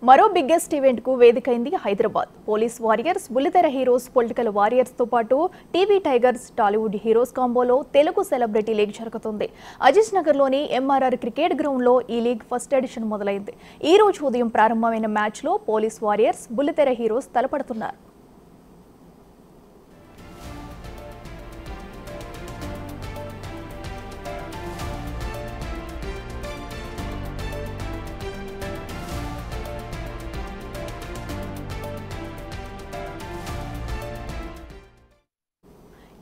మరో biggest event కు వేదికైంది హైదరాబాద్. పోలీస్ వారియర్స్, బుల్లితెర హీరోస్, పొలిటికల్ వారియర్స్ తో పాటు టీవీ టైగర్స్, టాలీవుడ్ హీరోస్ కాంబోలో తెలుగు సెలబ్రిటీ లీగ్ జరుగుతుంది. అజీజ్ నగర్ లోని ఎంఆర్ఆర్ క్రికెట్ గ్రౌండ్ లో ఈ లీగ్ ఫస్ట్ ఎడిషన్ మొదలైంది. ఈ రోజు ఉదయం ప్రారంభమైన మ్యాచ్ లో పోలీస్ వారియర్స్, బుల్లితెర హీరోస్ తలపడుతున్నారు.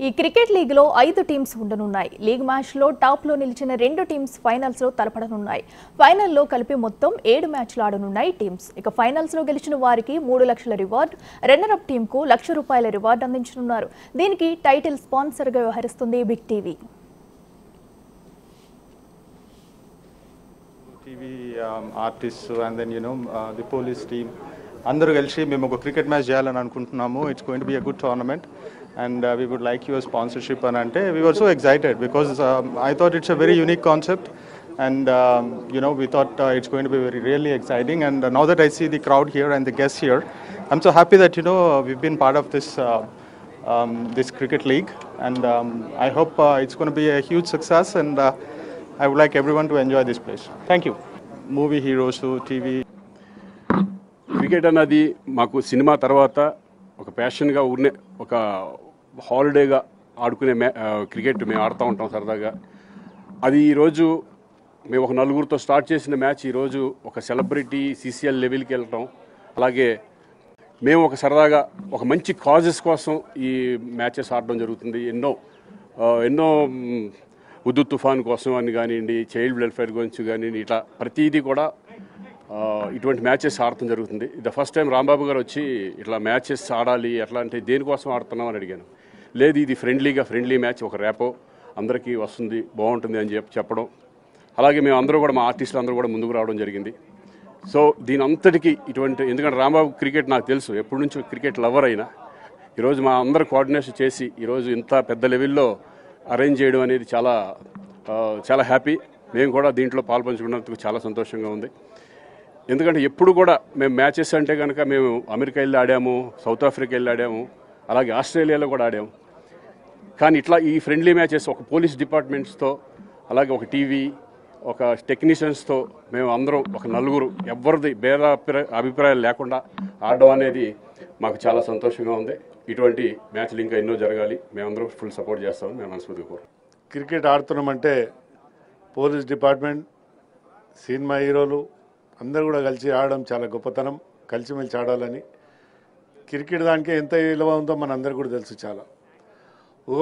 ఈ క్రికెట్ లీగ్ లో 5 టీమ్స్ ఉండనున్నాయి. లీగ్ మ్యాచ్ లో టాప్ లో నిలిచిన 2 టీమ్స్ ఫైనల్స్ లో తలపడనున్నాయి. ఫైనల్లో కలిపి మొత్తం 7 మ్యాచ్లు ఆడనున్నాయి టీమ్స్. ఇక ఫైనల్స్ లో గెలిచిన వారికి 3 లక్షల రివార్డ్, రన్నర్ అప్ టీమ్ కు ₹1,00,000 రివార్డ్ అందించనున్నారు. దీనికి టైటిల్ స్పాన్సర్ గా వ్యవహరిస్తుంది big TV. Artist and then the police team అందరూ కలిసి మేము ఒక క్రికెట్ మ్యాచ్ చేయాలని అనుకుంటున్నాము. It's going to be a good tournament and we would like your sponsorship and ante we were so excited because I thought it's a very unique concept and we thought it's going to be very really exciting and now that I see the crowd here and the guests here, I'm so happy that we've been part of this cricket league and I hope it's going to be a huge success and I would like everyone to enjoy this place. Thank you. Movie heroes, TV cricket anadi maaku cinema tarvata oka passion ga urne oka హాలిడేగా ఆడుకునే cricket మేము ఆడుతూ ఉంటాం సరదాగా. అది ఈరోజు మేము ఒక నలుగురితో స్టార్ట్ చేసిన మ్యాచ్ ఈరోజు ఒక సెలబ్రిటీ సీసీఎల్ లెవెల్కి వెళ్ళటం, అలాగే మేము ఒక సరదాగా ఒక మంచి కాజెస్ కోసం ఈ మ్యాచెస్ ఆడడం జరుగుతుంది. ఎన్నో ఉద్దు తుఫాన్ కోసం అని కానివ్వండి, చైల్డ్ వెల్ఫేర్ గురించి కానివ్వండి, ఇట్లా ప్రతిదీ కూడా ఇటువంటి మ్యాచెస్ ఆడటం జరుగుతుంది. ద ఫస్ట్ టైం రాంబాబు గారు వచ్చి ఇట్లా మ్యాచెస్ ఆడాలి ఎట్లా అంటే దేనికోసం ఆడుతున్నాం అని అడిగాను. లేదు, ఇది ఫ్రెండ్లీ మ్యాచ్, ఒక ర్యాపో అందరికీ వస్తుంది, బాగుంటుంది అని చెప్పడం. అలాగే మేము అందరూ కూడా మా ఆర్టిస్టులు అందరూ కూడా ముందుకు రావడం జరిగింది. సో దీని అంతటికీ ఎందుకంటే రాంబాబు క్రికెట్ నాకు తెలుసు, ఎప్పటి నుంచో క్రికెట్ లవర్ అయినా ఈరోజు మా అందరు కోఆర్డినేషన్ చేసి ఈరోజు ఇంత పెద్ద లెవెల్లో అరేంజ్ చేయడం అనేది చాలా చాలా హ్యాపీ. మేము కూడా దీంట్లో పాల్పంచుకున్నందుకు చాలా సంతోషంగా ఉంది. ఎందుకంటే ఎప్పుడు కూడా మేము మ్యాచెస్ అంటే కనుక మేము అమెరికా వెళ్ళి ఆడాము, సౌత్ ఆఫ్రికా వెళ్ళి ఆడాము, అలాగే ఆస్ట్రేలియాలో కూడా ఆడాము. కానీ ఇట్లా ఈ ఫ్రెండ్లీ మ్యాచెస్ ఒక పోలీస్ డిపార్ట్మెంట్స్తో, అలాగే ఒక టీవీ, ఒక టెక్నీషియన్స్తో మేము అందరం ఒక నలుగురు ఎవరిది భేద అభిప్రాయాలు లేకుండా ఆడడం అనేది మాకు చాలా సంతోషంగా ఉంది. ఇటువంటి మ్యాచ్లు ఇంకా ఎన్నో జరగాలి. మేమందరం ఫుల్ సపోర్ట్ చేస్తామని మేము మనస్ఫూర్తిగా కోరుకుంటున్నాం. క్రికెట్ ఆడుతున్నామంటే పోలీస్ డిపార్ట్మెంట్, సినిమా హీరోలు అందరూ కూడా కలిసి ఆడడం చాలా గొప్పతనం. కలిసిమెలిసి ఆడాలని క్రికెట్ దానికే ఎంత విలువ ఉందో మన అందరికీ కూడా తెలుసు. చాలా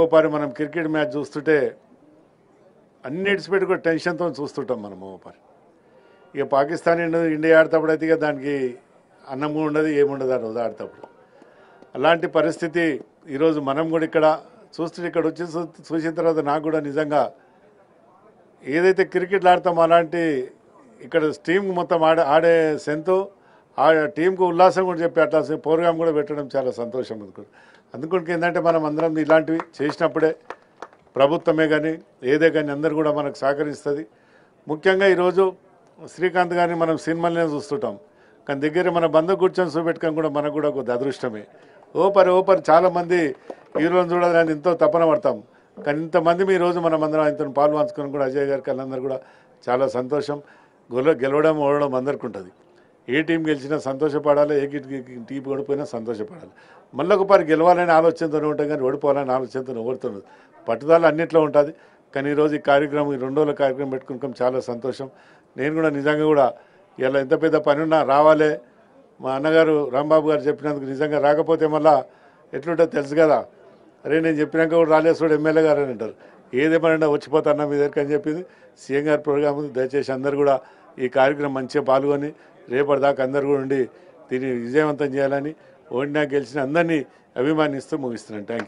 ఓపారి మనం క్రికెట్ మ్యాచ్ చూస్తుంటే అన్నిటిసి పెట్టి కూడా టెన్షన్తో చూస్తుంటాం మనం ఓపారి. ఇక పాకిస్తాన్ ఇండియా ఆడేటప్పుడు అయితే ఇక దానికి అన్నం కూడా ఉండదు, ఏముండదు ఆ రోజు ఆడేటప్పుడు. అలాంటి పరిస్థితి ఈరోజు మనం కూడా ఇక్కడ చూస్తుంటే, ఇక్కడ వచ్చి చూసిన తర్వాత నాకు కూడా నిజంగా ఏదైతే క్రికెట్లు ఆడతామో అలాంటి ఇక్కడ టీంకి మొత్తం ఆడే సెంతు ఆ టీంకు ఉల్లాసం కూడా చెప్పి అట్లా ప్రోగ్రామ్ కూడా పెట్టడం చాలా సంతోషం. అందుకని ఏంటంటే మనం అందరం ఇలాంటివి చేసినప్పుడే ప్రభుత్వమే కానీ ఏదే కానీ అందరూ కూడా మనకు సహకరిస్తుంది. ముఖ్యంగా ఈరోజు శ్రీకాంత్ గారిని మనం సినిమాలనే చూస్తుంటాం, కానీ దగ్గర మన బంధు కూర్చొని చూపెట్టుకొని కూడా మనకు కూడా కొద్ది అదృష్టమే. ఓపరి చాలామంది హీరోలను చూడాలని ఎంతో తపన పడతాం, కానీ ఇంతమంది ఈరోజు మనం అందరం ఇంత పాలు పంచుకొని కూడా అజయ్ గారికి వాళ్ళందరూ కూడా చాలా సంతోషం. గెలవడం ఓడడం అందరికి ఉంటుంది. ఏ టీం గెలిచినా సంతోషపడాలి, ఏ టీం ఓడిపోయినా సంతోషపడాలి. మళ్ళీ ఒకసారి గెలవాలని ఆలోచనతోనే ఉంటాం, కానీ ఓడిపోవాలని ఆలోచనతో ఓడుతున్నది. పట్టుదల అన్నింటిలో ఉంటుంది. కానీ ఈరోజు ఈ కార్యక్రమం, ఈ 2 రోజుల కార్యక్రమం పెట్టుకున్నాం, చాలా సంతోషం. నేను కూడా నిజంగా కూడా ఇలా ఎంత పెద్ద పని ఉన్నా రావాలి. మా అన్నగారు రాంబాబు గారు చెప్పినందుకు నిజంగా రాకపోతే మళ్ళీ ఎట్లుంటుందో తెలుసు కదా. అరే నేను చెప్పినాక కూడా రాలేసుడు ఎమ్మెల్యే గారు అని అంటారు. ఏదేమన్నా వచ్చిపోతాన్నా మీ దగ్గరికి అని చెప్పింది సీఎం గారి ప్రోగ్రామ్. దయచేసి అందరు కూడా ఈ కార్యక్రమం మంచిగా పాల్గొని రేపటిదాకా అందరు కూడా ఉండి దీన్ని విజయవంతం చేయాలని, ఓడినా గెలిచిన అందరినీ అభిమానిస్తూ ముగిస్తున్నాను. Thank you.